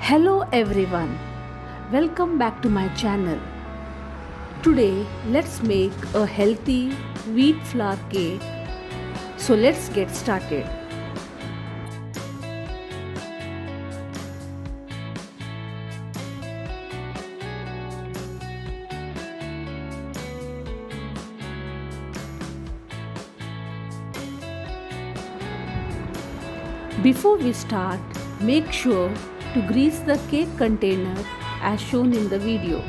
Hello everyone, welcome back to my channel. Today let's make a healthy wheat flour cake. So let's get started. Before we start, make sure to grease the cake container as shown in the video.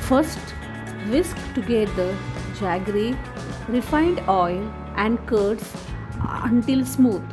First, whisk together jaggery, refined oil and curds until smooth.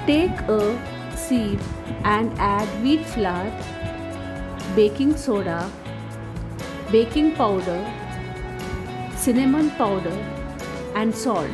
Take a sieve and add wheat flour, baking soda, baking powder, cinnamon powder and salt.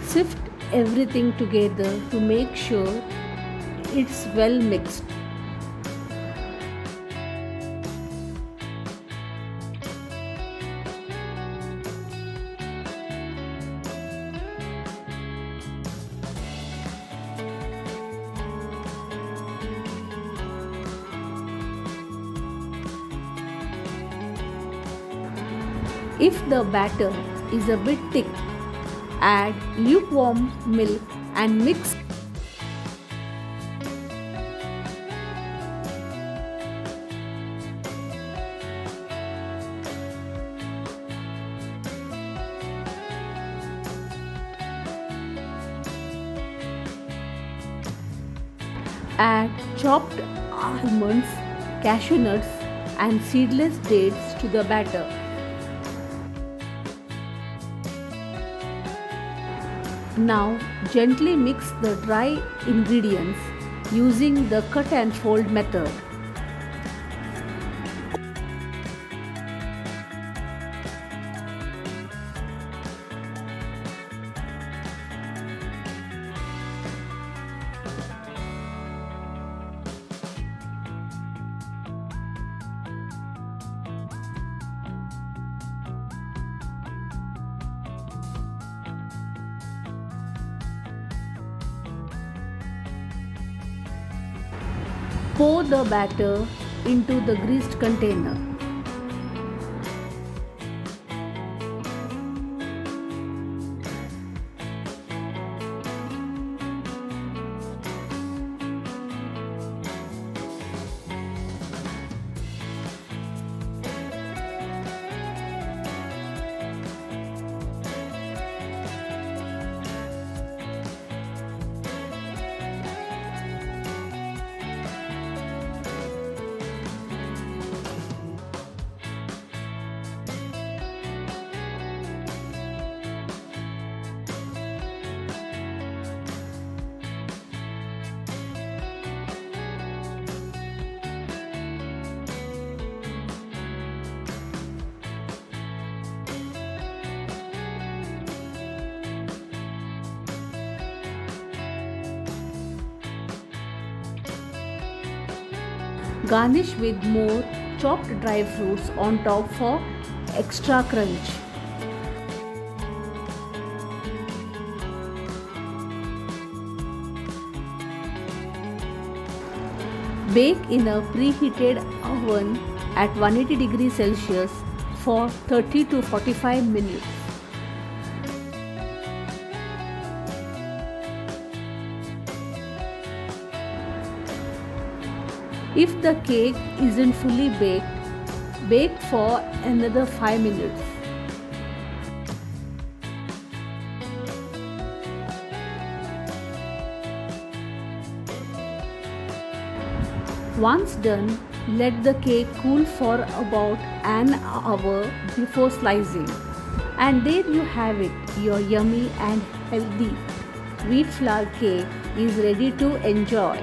Sift everything together to make sure it's well mixed. If the batter is a bit thick, add lukewarm milk and mix. Add chopped almonds, cashew nuts and seedless dates to the batter. Now gently mix the dry ingredients using the cut and fold method. Pour the batter into the greased container. Garnish with more chopped dry fruits on top for extra crunch. Bake in a preheated oven at 180 degrees Celsius for 30 to 45 minutes. If the cake isn't fully baked, bake for another 5 minutes. Once done, let the cake cool for about an hour before slicing. And there you have it, your yummy and healthy wheat flour cake is ready to enjoy.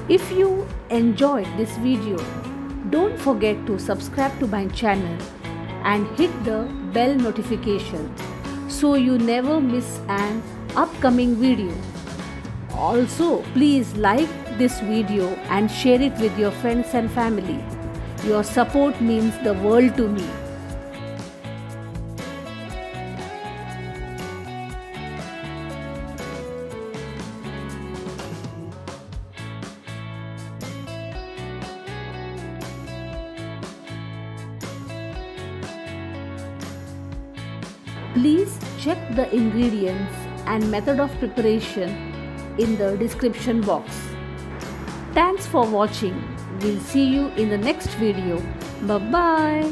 If you enjoyed this video, don't forget to subscribe to my channel and hit the bell notification so you never miss an upcoming video. Also, please like this video and share it with your friends and family. Your support means the world to me. Please check the ingredients and method of preparation in the description box. Thanks for watching. We'll see you in the next video. Bye-bye.